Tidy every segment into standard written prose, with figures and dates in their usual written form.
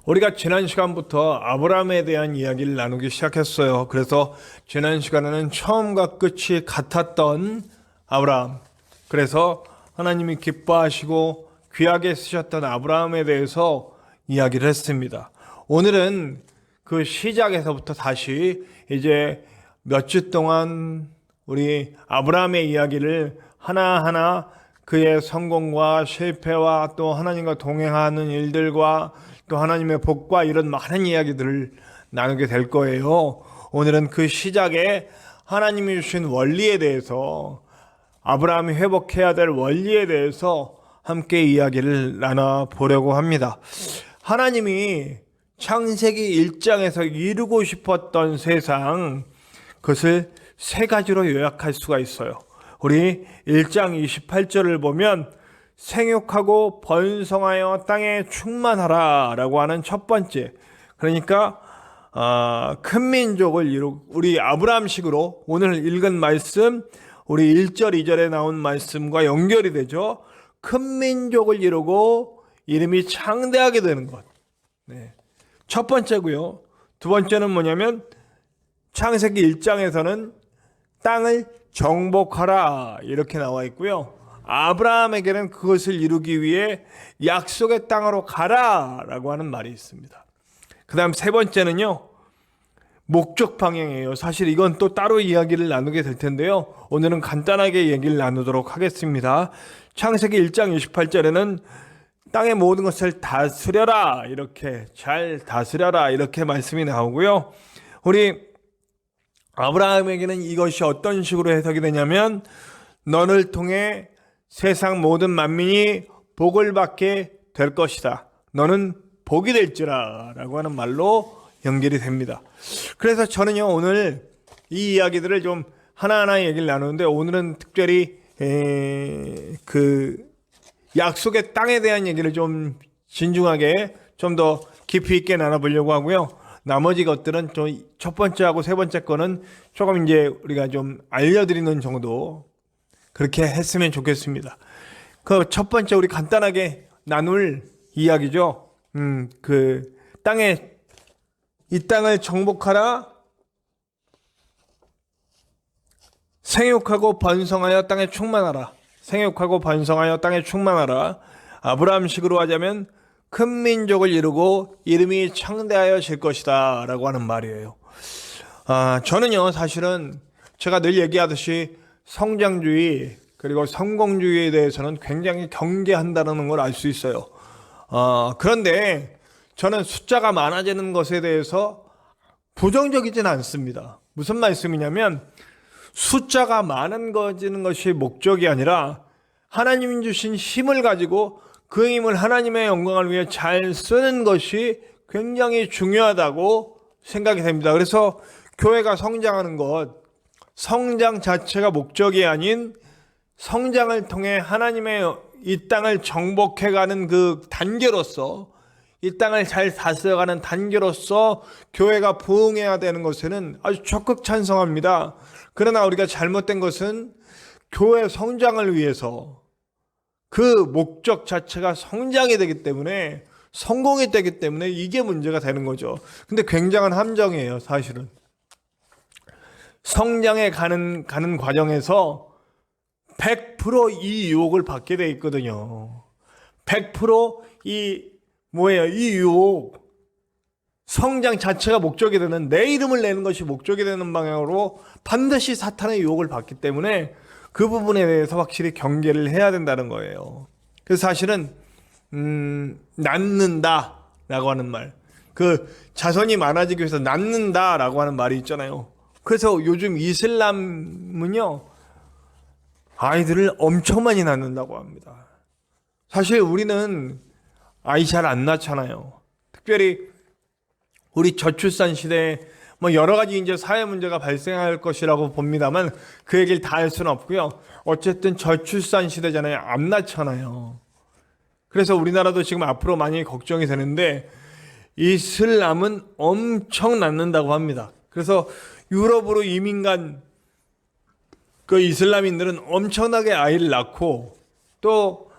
우리가 지난 시간부터 아브라함에 대한 이야기를 나누기 시작했어요. 그래서 지난 시간에는 처음과 끝이 같았던 아브라함, 그래서 하나님이 기뻐하시고 귀하게 쓰셨던 아브라함에 대해서 이야기를 했습니다. 오늘은 그 시작에서부터 다시 이제 몇 주 동안 우리 아브라함의 이야기를 하나하나 그의 성공과 실패와 또 하나님과 동행하는 일들과 또 하나님의 복과 이런 많은 이야기들을 나누게 될 거예요. 오늘은 그 시작에 하나님이 주신 원리에 대해서, 아브라함이 회복해야 될 원리에 대해서 함께 이야기를 나눠보려고 합니다. 하나님이 창세기 1장에서 이루고 싶었던 세상, 그것을 세 가지로 요약할 수가 있어요. 우리 1장 28절을 보면 생육하고 번성하여 땅에 충만하라 라고 하는 첫 번째, 그러니까 큰 민족을 우리 아브라함식으로 오늘 읽은 말씀, 우리 1절 2절에 나온 말씀과 연결이 되죠. 큰 민족을 이루고 이름이 창대하게 되는 것, 네, 첫 번째고요. 두 번째는 뭐냐면 창세기 1장에서는 땅을 정복하라 이렇게 나와 있고요. 아브라함에게는 그것을 이루기 위해 약속의 땅으로 가라 라고 하는 말이 있습니다. 그 다음 세 번째는요, 목적 방향이에요. 사실 이건 또 따로 이야기를 나누게 될 텐데요, 오늘은 간단하게 얘기를 나누도록 하겠습니다. 창세기 1장 28절에는 땅의 모든 것을 다스려라, 이렇게 잘 다스려라 이렇게 말씀이 나오고요. 우리 아브라함에게는 이것이 어떤 식으로 해석이 되냐면, 너를 통해 세상 모든 만민이 복을 받게 될 것이다, 너는 복이 될지라 라고 하는 말로 연결이 됩니다. 그래서 저는요, 오늘 이 이야기들을 좀 하나하나 얘기를 나누는데, 오늘은 특별히 그 약속의 땅에 대한 얘기를 좀 진중하게 좀 더 깊이 있게 나눠보려고 하고요. 나머지 것들은 좀 첫 번째하고 세 번째 거는 조금 이제 우리가 좀 알려드리는 정도, 그렇게 했으면 좋겠습니다. 그 첫 번째 우리 간단하게 나눌 이야기죠. 그 이 땅을 정복하라, 생육하고 번성하여 땅에 충만하라. 생육하고 번성하여 땅에 충만하라. 아브라함식으로 하자면 큰 민족을 이루고 이름이 창대하여질 것이다 라고 하는 말이에요. 저는요, 사실은 제가 늘 얘기하듯이 성장주의 그리고 성공주의에 대해서는 굉장히 경계한다는 걸 알 수 있어요. 그런데 저는 숫자가 많아지는 것에 대해서 부정적이진 않습니다. 무슨 말씀이냐면, 숫자가 많아지는 것이 목적이 아니라 하나님이 주신 힘을 가지고 그 힘을 하나님의 영광을 위해 잘 쓰는 것이 굉장히 중요하다고 생각이 됩니다. 그래서 교회가 성장하는 것, 성장 자체가 목적이 아닌 성장을 통해 하나님의 이 땅을 정복해가는 그 단계로서, 이 땅을 잘 다스려가는 단계로서 교회가 부흥해야 되는 것에는 아주 적극 찬성합니다. 그러나 우리가 잘못된 것은 교회 성장을 위해서 그 목적 자체가 성장이 되기 때문에, 성공이 되기 때문에 이게 문제가 되는 거죠. 근데 굉장한 함정이에요, 사실은. 성장에 가는 과정에서 100% 이 유혹을 받게 돼 있거든요. 100% 이 유혹, 성장 자체가 목적이 되는, 내 이름을 내는 것이 목적이 되는 방향으로 반드시 사탄의 유혹을 받기 때문에 그 부분에 대해서 확실히 경계를 해야 된다는 거예요. 그래서 사실은 낳는다 라고 하는 말, 그 자손이 많아지기 위해서 낳는다 라고 하는 말이 있잖아요. 그래서 요즘 이슬람은요, 아이들을 엄청 많이 낳는다고 합니다. 사실 우리는 아이 잘 안 낳잖아요. 특별히 우리 저출산 시대에 뭐 여러 가지 이제 사회 문제가 발생할 것이라고 봅니다만 그 얘기를 다 할 수는 없고요. 어쨌든 저출산 시대잖아요. 안 낳잖아요. 그래서 우리나라도 지금 앞으로 많이 걱정이 되는데, 이슬람은 엄청 낳는다고 합니다. 그래서 유럽으로 이민 간 그 이슬람인들은 엄청나게 아이를 낳고, 또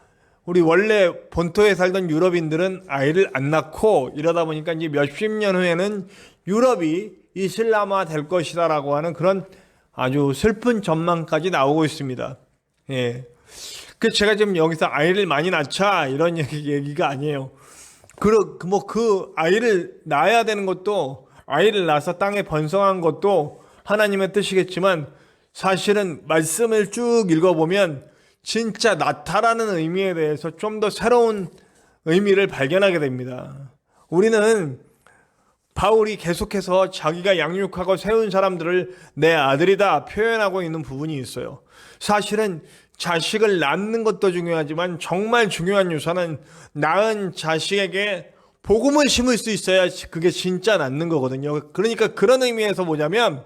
우리 원래 본토에 살던 유럽인들은 아이를 안 낳고 이러다 보니까 이제 몇십 년 후에는 유럽이 이슬람화 될 것이다라고 하는 그런 아주 슬픈 전망까지 나오고 있습니다. 예. 그 제가 지금 여기서 아이를 많이 낳자 이런 얘기가 아니에요. 그 아이를 낳아야 되는 것도 아이를 낳아서 땅에 번성한 것도 하나님의 뜻이겠지만 사실은 말씀을 쭉 읽어보면 진짜 낳다라는 의미에 대해서 좀 더 새로운 의미를 발견하게 됩니다. 우리는 바울이 계속해서 자기가 양육하고 세운 사람들을 내 아들이다 표현하고 있는 부분이 있어요. 사실은 자식을 낳는 것도 중요하지만 정말 중요한 요소는 낳은 자식에게 복음을 심을 수 있어야 그게 진짜 낳는 거거든요. 그러니까 그런 의미에서 뭐냐면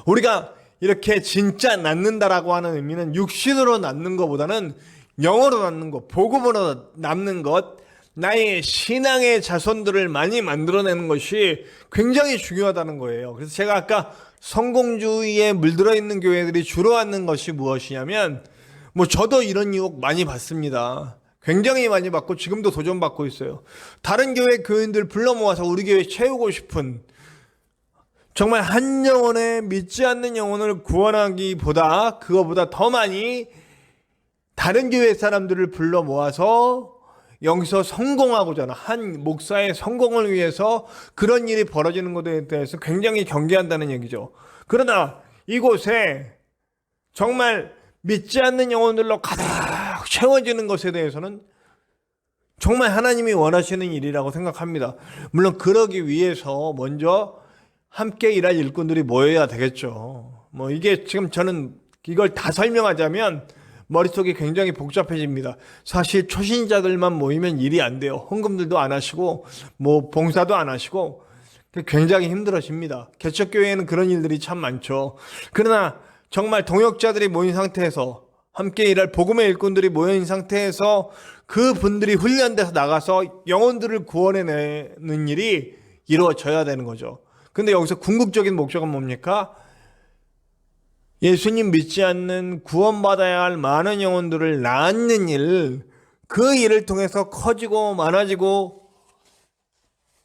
우리가 이렇게 진짜 낳는다라고 하는 의미는 육신으로 낳는 것보다는 영어로 낳는 것, 복음으로 낳는 것, 나의 신앙의 자손들을 많이 만들어내는 것이 굉장히 중요하다는 거예요. 그래서 제가 아까 성공주의에 물들어 있는 교회들이 주로 하는 것이 무엇이냐면 저도 이런 유혹 많이 받습니다. 굉장히 많이 받고 지금도 도전받고 있어요. 다른 교회 교인들 불러 모아서 우리 교회 채우고 싶은 정말 한 영혼에 믿지 않는 영혼을 구원하기보다 그거보다 더 많이 다른 교회 사람들을 불러 모아서 여기서 성공하고자 하는 한 목사의 성공을 위해서 그런 일이 벌어지는 것에 대해서 굉장히 경계한다는 얘기죠. 그러나 이곳에 정말 믿지 않는 영혼들로 가득 채워지는 것에 대해서는 정말 하나님이 원하시는 일이라고 생각합니다. 물론 그러기 위해서 먼저 함께 일할 일꾼들이 모여야 되겠죠. 이게 지금 저는 이걸 다 설명하자면 머릿속이 굉장히 복잡해집니다. 사실 초신자들만 모이면 일이 안 돼요. 헌금들도 안 하시고 봉사도 안 하시고 굉장히 힘들어집니다. 개척교회에는 그런 일들이 참 많죠. 그러나 정말 동역자들이 모인 상태에서 함께 일할 복음의 일꾼들이 모인 상태에서 그분들이 훈련돼서 나가서 영혼들을 구원해내는 일이 이루어져야 되는 거죠. 근데 여기서 궁극적인 목적은 뭡니까? 예수님 믿지 않는 구원받아야 할 많은 영혼들을 낳는 일, 그 일을 통해서 커지고 많아지고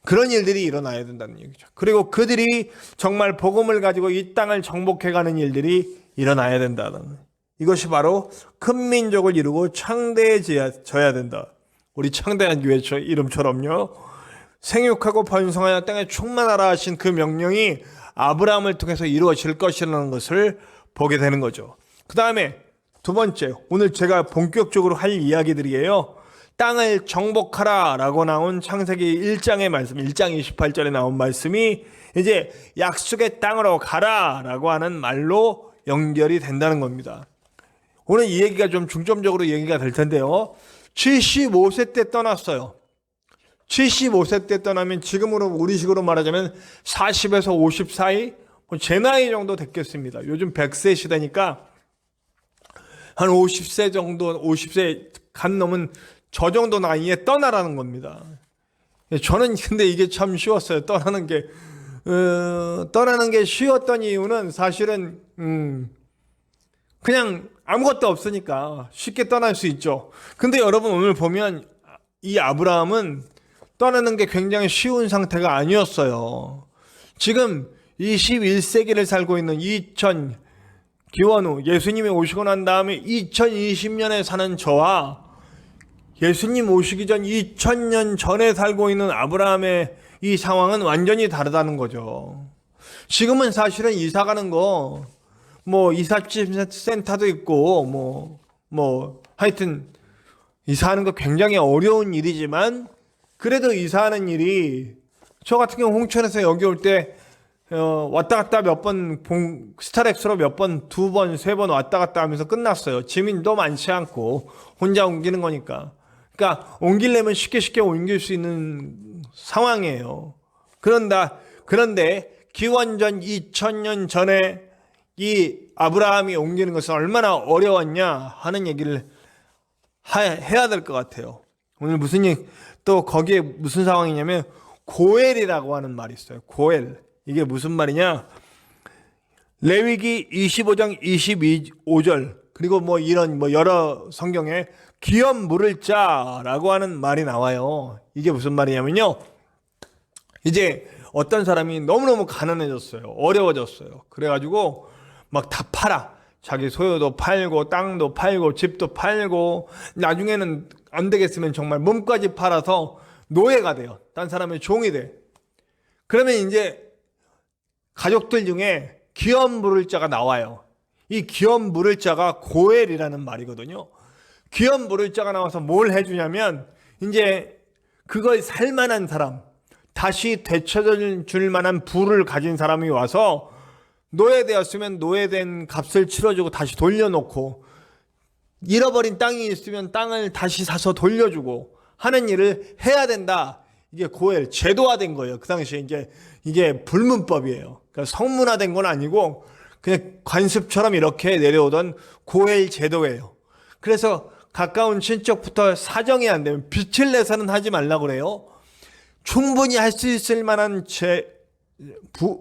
그런 일들이 일어나야 된다는 얘기죠. 그리고 그들이 정말 복음을 가지고 이 땅을 정복해가는 일들이 일어나야 된다는, 이것이 바로 큰 민족을 이루고 창대해져야 된다. 우리 창대한 교회 이름처럼요. 생육하고 번성하여 땅에 충만하라 하신 그 명령이 아브라함을 통해서 이루어질 것이라는 것을 보게 되는 거죠. 그 다음에 두 번째, 오늘 제가 본격적으로 할 이야기들이에요. 땅을 정복하라 라고 나온 창세기 1장의 말씀, 1장 28절에 나온 말씀이 이제 약속의 땅으로 가라 라고 하는 말로 연결이 된다는 겁니다. 오늘 이 얘기가 좀 중점적으로 얘기가 될 텐데요. 75세 때 떠났어요. 75세 때 떠나면 지금으로 우리식으로 말하자면 40에서 50 사이, 제 나이 정도 됐겠습니다. 요즘 100세 시대니까 한 50세 정도, 50세 간 넘은 저 정도 나이에 떠나라는 겁니다. 저는 근데 이게 참 쉬웠어요. 떠나는 게 쉬웠던 이유는 사실은 그냥 아무것도 없으니까 쉽게 떠날 수 있죠. 근데 여러분 오늘 보면 이 아브라함은 떠나는 게 굉장히 쉬운 상태가 아니었어요. 지금 21세기를 살고 있는 기원 후 예수님이 오시고 난 다음에 2020년에 사는 저와 예수님 오시기 전 2000년 전에 살고 있는 아브라함의 이 상황은 완전히 다르다는 거죠. 지금은 사실은 이사 가는 거 이삿짐 센터도 있고 하여튼 이사하는 거 굉장히 어려운 일이지만 그래도 이사하는 일이 저 같은 경우 홍천에서 여기 올 때 왔다 갔다 몇 번 스타렉스로 몇 번, 두 번, 세 번 왔다 갔다 하면서 끝났어요. 짐도 많지 않고 혼자 옮기는 거니까. 그러니까 옮기려면 쉽게 옮길 수 있는 상황이에요. 그런데 기원전 2000년 전에 이 아브라함이 옮기는 것은 얼마나 어려웠냐 하는 얘기를 해야 될 것 같아요. 오늘 또 거기에 무슨 상황이냐면 고엘이라고 하는 말이 있어요. 고엘. 이게 무슨 말이냐? 레위기 25장 25절 그리고 뭐 이런 뭐 여러 성경에 기업 물을 자라고 하는 말이 나와요. 이게 무슨 말이냐면요. 이제 어떤 사람이 너무너무 가난해졌어요. 어려워졌어요. 그래가지고 막 다 팔아. 자기 소유도 팔고 땅도 팔고 집도 팔고 나중에는 안 되겠으면 정말 몸까지 팔아서 노예가 돼요. 딴 사람의 종이 돼. 그러면 이제 가족들 중에 기업 물을 자가 나와요. 이 기업 물을 자가 고엘이라는 말이거든요. 기업 물을 자가 나와서 뭘 해주냐면 이제 그걸 살만한 사람, 다시 되찾아줄 만한 부를 가진 사람이 와서 노예되었으면 노예된 값을 치러주고 다시 돌려놓고, 잃어버린 땅이 있으면 땅을 다시 사서 돌려주고 하는 일을 해야 된다. 이게 고엘 제도화된 거예요. 그 당시에 이게 불문법이에요. 그러니까 성문화된 건 아니고 그냥 관습처럼 이렇게 내려오던 고엘 제도예요. 그래서 가까운 친척부터 사정이 안 되면 빚을 내서는 하지 말라고 그래요. 충분히 할 수 있을 만한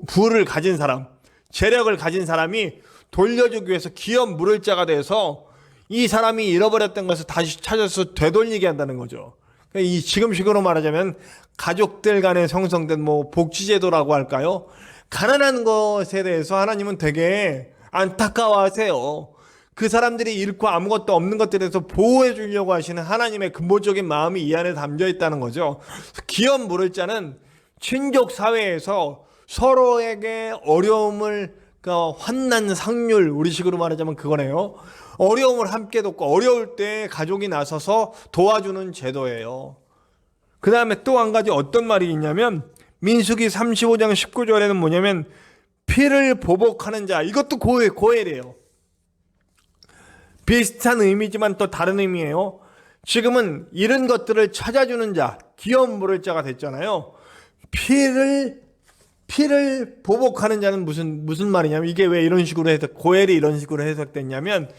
부를 가진 사람, 재력을 가진 사람이 돌려주기 위해서 기업 물을 자가 돼서 이 사람이 잃어버렸던 것을 다시 찾아서 되돌리게 한다는 거죠. 이 지금식으로 말하자면 가족들 간에 형성된 뭐 복지제도라고 할까요? 가난한 것에 대해서 하나님은 되게 안타까워하세요. 그 사람들이 잃고 아무것도 없는 것들에 대해서 보호해 주려고 하시는 하나님의 근본적인 마음이 이 안에 담겨 있다는 거죠. 기업 물을 자는 친족 사회에서 서로에게 어려움을, 그러니까 환난 상률, 우리식으로 말하자면 그거네요. 어려움을 함께 돕고 어려울 때 가족이 나서서 도와주는 제도예요. 그 다음에 또 한 가지 어떤 말이 있냐면 민수기 35장 19절에는 뭐냐면 피를 보복하는 자, 이것도 고엘이에요. 비슷한 의미지만 또 다른 의미예요. 지금은 잃은 것들을 찾아주는 자, 기업 물을 자가 됐잖아요. 피를 보복하는 자는 무슨 말이냐면, 이게 왜 이런 식으로 고엘이 이런 식으로 해석됐냐면,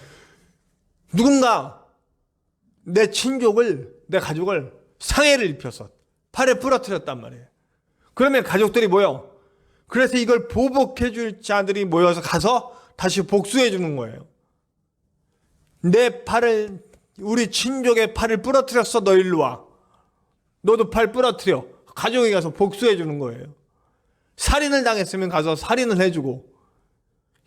누군가 내 친족을, 내 가족을 상해를 입혀서 팔에 부러뜨렸단 말이에요. 그러면 가족들이 모여. 그래서 이걸 보복해 줄 자들이 모여서 가서 다시 복수해 주는 거예요. 우리 친족의 팔을 부러뜨렸어. 너 일로 와. 너도 팔 부러뜨려. 가족이 가서 복수해 주는 거예요. 살인을 당했으면 가서 살인을 해주고.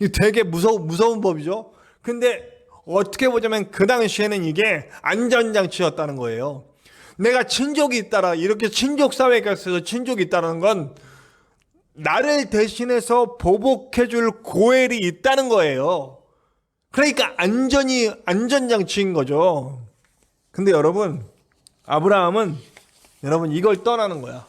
이게 되게 무서운 법이죠. 근데 어떻게 보자면 그 당시에는 이게 안전장치였다는 거예요. 내가 친족이 있다라, 이렇게 친족사회가 있어서 친족이 있다는 건 나를 대신해서 보복해줄 고엘이 있다는 거예요. 그러니까 안전장치인 거죠. 근데 여러분, 아브라함은 이걸 떠나는 거야.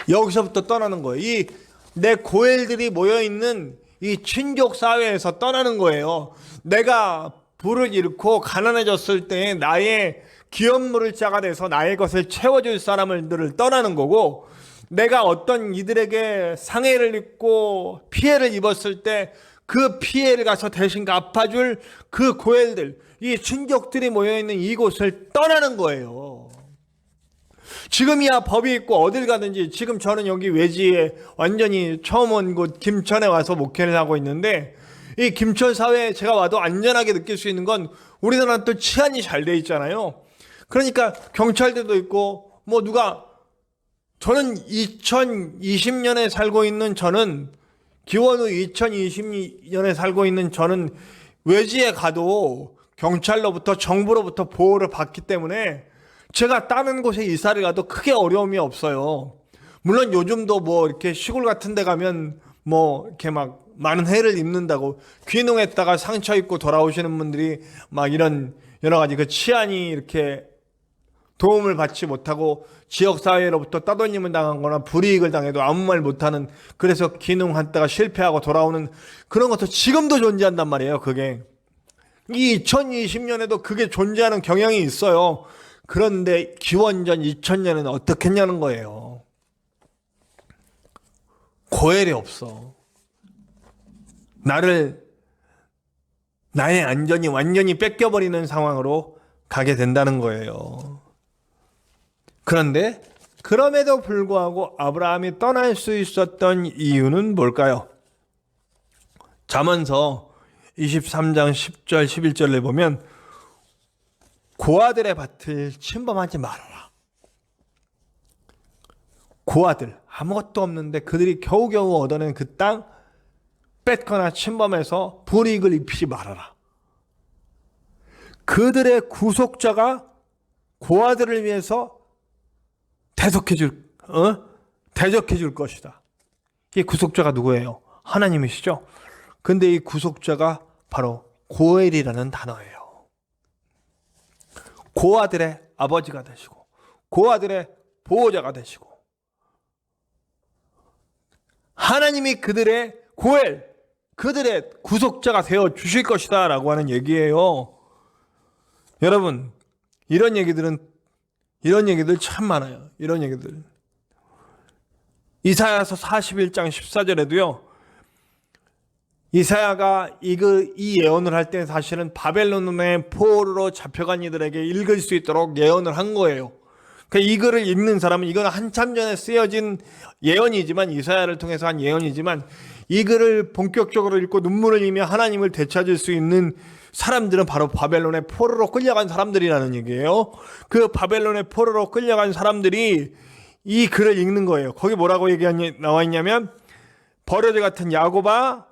여기서부터 떠나는 거예요. 이 내 고엘들이 모여있는 이 친족 사회에서 떠나는 거예요. 내가 부를 잃고 가난해졌을 때 나의 기업 물을 자가 돼서 나의 것을 채워줄 사람들을 떠나는 거고, 내가 어떤 이들에게 상해를 입고 피해를 입었을 때 그 피해를 가서 대신 갚아줄 그 고엘들, 이 친족들이 모여있는 이곳을 떠나는 거예요. 지금이야 법이 있고 어딜 가든지, 지금 저는 여기 외지에 완전히 처음 온 곳 김천에 와서 목회를 하고 있는데, 이 김천 사회에 제가 와도 안전하게 느낄 수 있는 건 우리나라는 또 치안이 잘 돼 있잖아요. 그러니까 경찰대도 있고, 저는 2020년에 살고 있는 기원 후 2020년에 살고 있는 저는 외지에 가도 경찰로부터, 정부로부터 보호를 받기 때문에 제가 다른 곳에 이사를 가도 크게 어려움이 없어요. 물론 요즘도 뭐 이렇게 시골 같은 데 가면 뭐 이렇게 막 많은 해를 입는다고 귀농했다가 상처 입고 돌아오시는 분들이 막 이런 여러 가지 그 치안이 이렇게 도움을 받지 못하고 지역사회로부터 따돌림을 당하거나 불이익을 당해도 아무 말 못하는, 그래서 귀농했다가 실패하고 돌아오는 그런 것도 지금도 존재한단 말이에요. 그게 이 2020년에도 그게 존재하는 경향이 있어요. 그런데 기원전 2000년에는 어떻게 했냐는 거예요. 고엘이 없어. 나의 안전이 완전히 뺏겨버리는 상황으로 가게 된다는 거예요. 그런데 그럼에도 불구하고 아브라함이 떠날 수 있었던 이유는 뭘까요? 잠언서 23장 10절 11절에 보면 고아들의 밭을 침범하지 말아라. 고아들 아무것도 없는데 그들이 겨우겨우 얻어낸 그 땅 뺏거나 침범해서 불이익을 입히지 말아라. 그들의 구속자가 고아들을 위해서 대적해 줄 것이다. 이 구속자가 누구예요? 하나님이시죠. 근데 이 구속자가 바로 고엘이라는 단어예요. 고아들의 아버지가 되시고 고아들의 보호자가 되시고 하나님이 그들의 고엘, 그들의 구속자가 되어 주실 것이다 라고 하는 얘기예요. 여러분, 이런 얘기들 참 많아요. 이런 얘기들. 이사야서 41장 14절에도요. 이사야가 이 예언을 할 때 사실은 바벨론의 포로로 잡혀간 이들에게 읽을 수 있도록 예언을 한 거예요. 그러니까 이 글을 읽는 사람은 이건 한참 전에 쓰여진 예언이지만 이사야를 통해서 한 예언이지만 이 글을 본격적으로 읽고 눈물을 흘리며 하나님을 되찾을 수 있는 사람들은 바로 바벨론의 포로로 끌려간 사람들이라는 얘기예요. 그 바벨론의 포로로 끌려간 사람들이 이 글을 읽는 거예요. 거기 뭐라고 나와 있냐면 버려져 같은 야곱아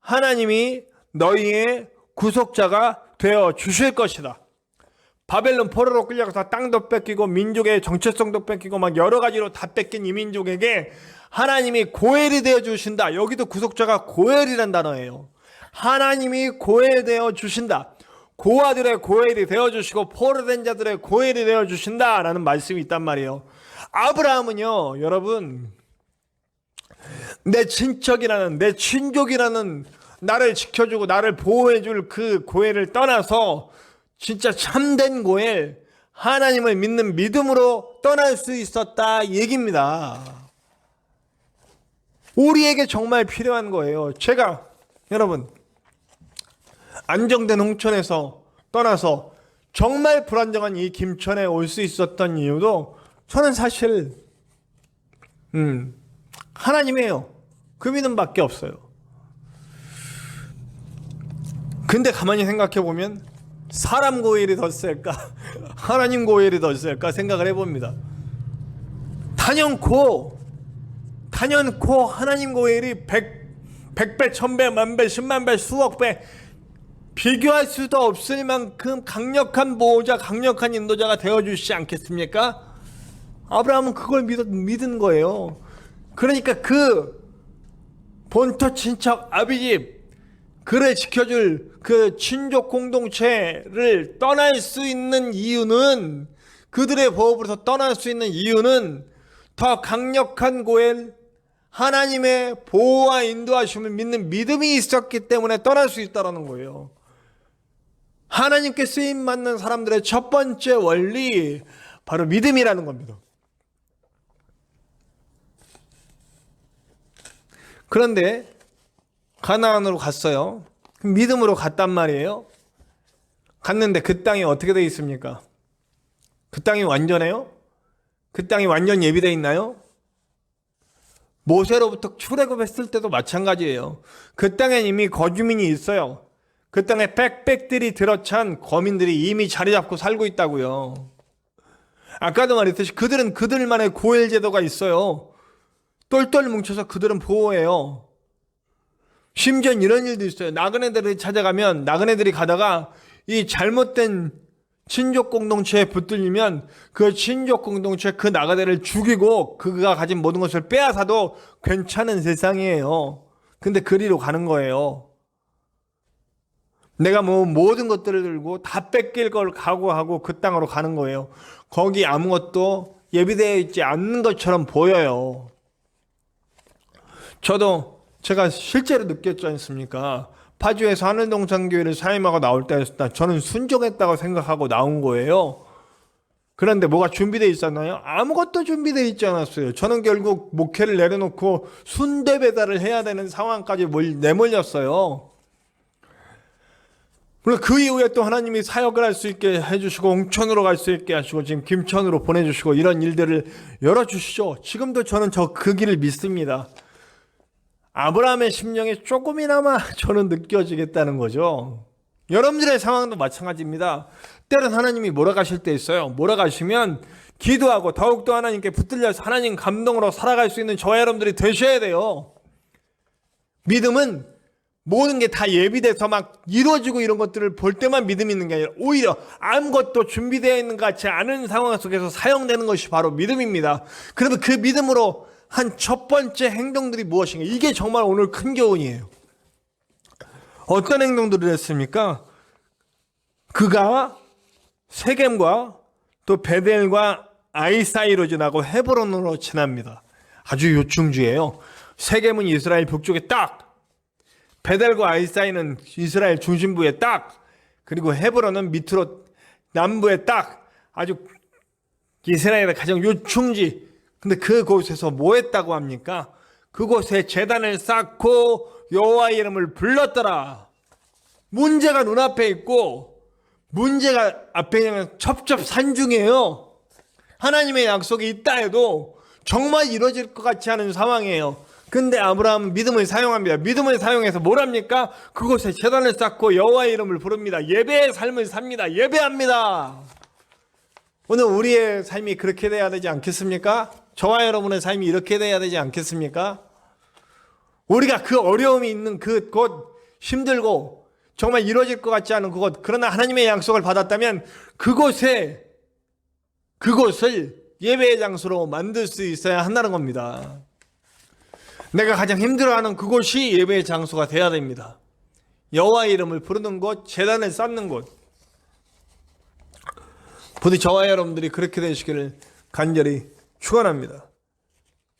하나님이 너희의 구속자가 되어 주실 것이다. 바벨론 포로로 끌려가서 땅도 뺏기고 민족의 정체성도 뺏기고 막 여러 가지로 다 뺏긴 이 민족에게 하나님이 고엘이 되어 주신다. 여기도 구속자가 고엘이란 단어예요. 하나님이 고엘 되어 주신다. 고아들의 고엘이 되어 주시고 포로된 자들의 고엘이 되어 주신다라는 말씀이 있단 말이에요. 아브라함은요, 여러분, 내 친척이라는, 내 친족이라는 나를 지켜주고 나를 보호해줄 그 고엘을 떠나서 진짜 참된 고엘, 하나님을 믿는 믿음으로 떠날 수 있었다 얘기입니다. 우리에게 정말 필요한 거예요. 제가 여러분 안정된 홍천에서 떠나서 정말 불안정한 이 김천에 올 수 있었던 이유도 저는 사실 하나님이에요. 그 믿음밖에 없어요. 근데 가만히 생각해 보면 사람 고엘이 더 셀까 하나님 고엘이 더 셀까 생각을 해봅니다. 단연코 하나님 고엘이 100배, 1000배, 만배, 10만배, 수억배 비교할 수도 없을 만큼 강력한 보호자, 강력한 인도자가 되어주시지 않겠습니까? 아브라함은 그걸 믿은 거예요. 그러니까 그 본토 친척 아비집 그를 지켜줄 그 친족 공동체를 떠날 수 있는 이유는, 그들의 보호부로서 떠날 수 있는 이유는 더 강력한 고엘, 하나님의 보호와 인도하심을 믿는 믿음이 있었기 때문에 떠날 수 있다는 거예요. 하나님께 쓰임받는 사람들의 첫 번째 원리, 바로 믿음이라는 겁니다. 그런데 가나안으로 갔어요. 믿음으로 갔단 말이에요. 갔는데 그 땅이 어떻게 되어 있습니까? 그 땅이 완전해요? 그 땅이 완전 예비되어 있나요? 모세로부터 출애굽했을 때도 마찬가지예요. 그 땅엔 이미 거주민이 있어요. 그 땅에 빽빽들이 들어찬 거민들이 이미 자리 잡고 살고 있다고요. 아까도 말했듯이 그들은 그들만의 고엘 제도가 있어요. 똘똘 뭉쳐서 그들은 보호해요. 심지어 이런 일도 있어요. 나그네들이 찾아가면, 나그네들이 가다가 이 잘못된 친족 공동체에 붙들리면 그 친족 공동체 그 나그네를 죽이고 그가 가진 모든 것을 빼앗아도 괜찮은 세상이에요. 근데 그리로 가는 거예요. 내가 모든 것들을 들고 다 뺏길 걸 각오하고 그 땅으로 가는 거예요. 거기 아무것도 예비되어 있지 않는 것처럼 보여요. 저도 제가 실제로 느꼈지 않습니까? 파주에서 하늘동산교회를 사임하고 나올 때 저는 순종했다고 생각하고 나온 거예요. 그런데 뭐가 준비되어 있었나요? 아무것도 준비되어 있지 않았어요. 저는 결국 목회를 내려놓고 순대 배달을 해야 되는 상황까지 내몰렸어요. 물론 그 이후에 또 하나님이 사역을 할 수 있게 해주시고 홍천으로 갈 수 있게 하시고 지금 김천으로 보내주시고 이런 일들을 열어주시죠. 지금도 저는 그 길을 믿습니다. 아브라함의 심령에 조금이나마 저는 느껴지겠다는 거죠. 여러분들의 상황도 마찬가지입니다. 때론 하나님이 몰아가실 때 있어요. 몰아가시면 기도하고 더욱더 하나님께 붙들려서 하나님 감동으로 살아갈 수 있는 저와 여러분들이 되셔야 돼요. 믿음은 모든 게 다 예비돼서 막 이루어지고 이런 것들을 볼 때만 믿음이 있는 게 아니라 오히려 아무것도 준비되어 있는 것 같지 않은 상황 속에서 사용되는 것이 바로 믿음입니다. 그러면 그 믿음으로 한 첫 번째 행동들이 무엇인가? 이게 정말 오늘 큰 교훈이에요. 어떤 행동들을 했습니까? 그가 세겜과 또 베델과 아이 사이로 지나고 헤브론으로 지납니다. 아주 요충지예요. 세겜은 이스라엘 북쪽에 딱, 베델과 아이 사이는 이스라엘 중심부에 딱, 그리고 헤브론은 밑으로 남부에 딱, 아주 이스라엘의 가장 요충지. 근데 그곳에서 뭐 했다고 합니까? 그곳에 제단을 쌓고 여호와의 이름을 불렀더라. 문제가 눈앞에 있고 문제가 앞에 있는 첩첩산중이에요. 하나님의 약속이 있다 해도 정말 이루어질 것 같지 않은 상황이에요. 근데 아브라함은 믿음을 사용합니다. 믿음을 사용해서 뭘 합니까? 그곳에 제단을 쌓고 여호와의 이름을 부릅니다. 예배의 삶을 삽니다. 예배합니다. 오늘 우리의 삶이 그렇게 돼야 되지 않겠습니까? 저와 여러분의 삶이 이렇게 돼야 되지 않겠습니까? 우리가 그 어려움이 있는 그곳, 힘들고 정말 이루어질 것 같지 않은 그곳, 그러나 하나님의 약속을 받았다면 그곳을 예배의 장소로 만들 수 있어야 한다는 겁니다. 내가 가장 힘들어하는 그곳이 예배의 장소가 돼야 됩니다. 여호와의 이름을 부르는 곳, 제단을 쌓는 곳. 부디 저와 여러분들이 그렇게 되시기를 간절히 축원합니다.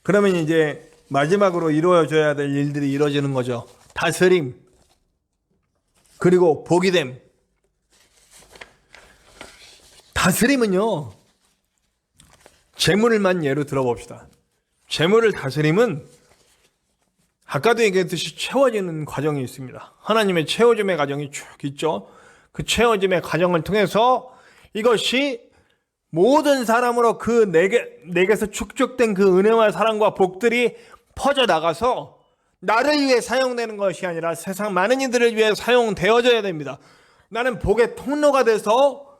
그러면 이제 마지막으로 이루어져야 될 일들이 이루어지는 거죠. 다스림, 그리고 복이됨. 다스림은요, 재물만 예로 들어봅시다. 재물을 다스림은 아까도 얘기했듯이 채워지는 과정이 있습니다. 하나님의 채워짐의 과정이 쭉 있죠. 그 채워짐의 과정을 통해서 이것이 모든 사람으로 그 내게서 축적된 그 은혜와 사랑과 복들이 퍼져나가서 나를 위해 사용되는 것이 아니라 세상 많은 이들을 위해 사용되어져야 됩니다. 나는 복의 통로가 돼서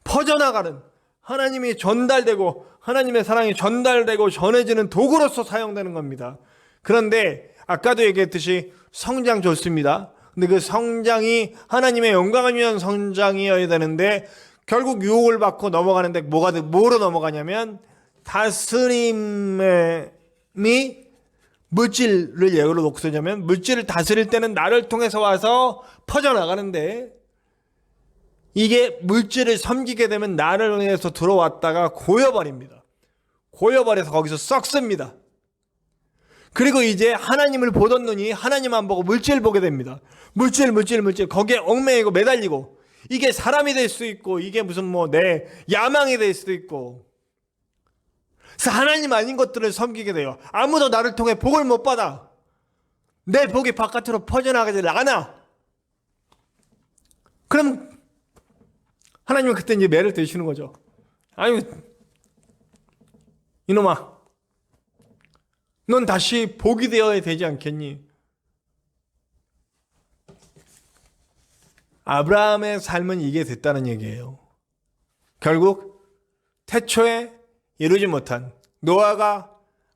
퍼져나가는, 하나님이 전달되고 하나님의 사랑이 전달되고 전해지는 도구로서 사용되는 겁니다. 그런데 아까도 얘기했듯이 성장 좋습니다. 근데 그 성장이 하나님의 영광을 위한 성장이어야 되는데 결국 유혹을 받고 넘어가는데 뭐로 넘어가냐면 다스림이, 물질을 예로 놓고 쓰자면 물질을 다스릴 때는 나를 통해서 와서 퍼져나가는데 이게 물질을 섬기게 되면 나를 위해서 들어왔다가 고여버립니다. 고여버려서 거기서 썩습니다. 그리고 이제 하나님을 보던 눈이 하나님 안 보고 물질을 보게 됩니다. 물질 거기에 얽매이고 매달리고, 이게 사람이 될 수 있고 이게 무슨 내 야망이 될 수도 있고, 그래서 하나님 아닌 것들을 섬기게 돼요. 아무도 나를 통해 복을 못 받아. 내 복이 바깥으로 퍼져나가지 않아. 그럼 하나님은 그때 이제 매를 드시는 거죠. 아니, 이놈아, 넌 다시 복이 되어야 되지 않겠니? 아브라함의 삶은 이게 됐다는 얘기예요. 결국 태초에 이루지 못한,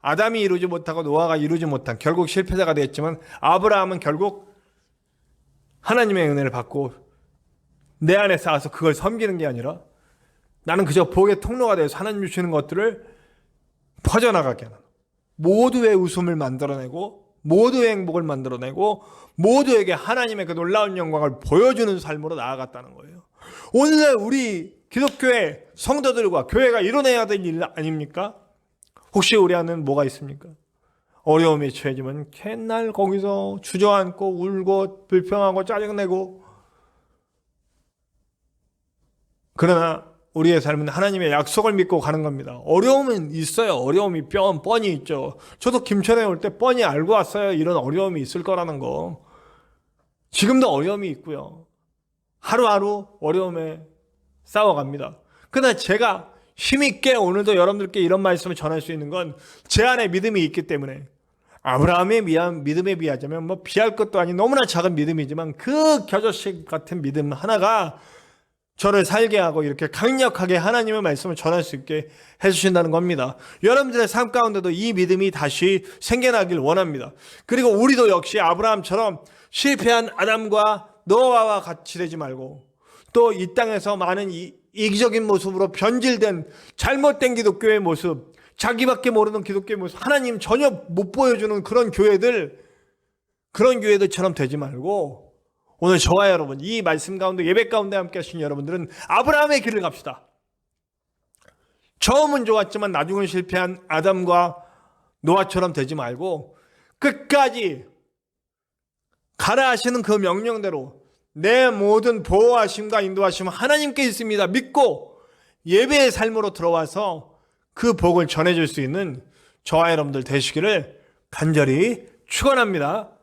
아담이 이루지 못하고 노아가 이루지 못한, 결국 실패자가 되었지만 아브라함은 결국 하나님의 은혜를 받고 내 안에 쌓아서 그걸 섬기는 게 아니라 나는 그저 복의 통로가 되어서 하나님 주시는 것들을 퍼져나가게 하는, 모두의 웃음을 만들어내고 모두의 행복을 만들어내고 모두에게 하나님의 그 놀라운 영광을 보여주는 삶으로 나아갔다는 거예요. 오늘날 우리 기독교의 성도들과 교회가 이뤄내야 될 일 아닙니까? 혹시 우리 안에는 뭐가 있습니까? 어려움에 처해지면 맨날 거기서 주저앉고 울고 불평하고 짜증내고, 그러나 우리의 삶은 하나님의 약속을 믿고 가는 겁니다. 어려움은 있어요. 어려움이 뻔히 있죠. 저도 김천에 올 때 뻔히 알고 왔어요. 이런 어려움이 있을 거라는 거. 지금도 어려움이 있고요. 하루하루 어려움에 싸워갑니다. 그러나 제가 힘있게 오늘도 여러분들께 이런 말씀을 전할 수 있는 건 제 안에 믿음이 있기 때문에, 아브라함의 믿음에 비하자면 뭐 비할 것도 아닌 너무나 작은 믿음이지만 그 겨자씨 같은 믿음 하나가 저를 살게 하고 이렇게 강력하게 하나님의 말씀을 전할 수 있게 해주신다는 겁니다. 여러분들의 삶 가운데도 이 믿음이 다시 생겨나길 원합니다. 그리고 우리도 역시 아브라함처럼 실패한 아담과 노아와 같이 되지 말고 또 이 땅에서 많은 이기적인 모습으로 변질된 잘못된 기독교의 모습, 자기밖에 모르는 기독교의 모습, 하나님 전혀 못 보여주는 그런 교회들처럼 되지 말고 오늘 저와 여러분, 이 말씀 가운데 예배 가운데 함께 하신 여러분들은 아브라함의 길을 갑시다. 처음은 좋았지만 나중은 실패한 아담과 노아처럼 되지 말고 끝까지 가라 하시는 그 명령대로 내 모든 보호하심과 인도하심 하나님께 있습니다. 믿고 예배의 삶으로 들어와서 그 복을 전해줄 수 있는 저와 여러분들 되시기를 간절히 축원합니다.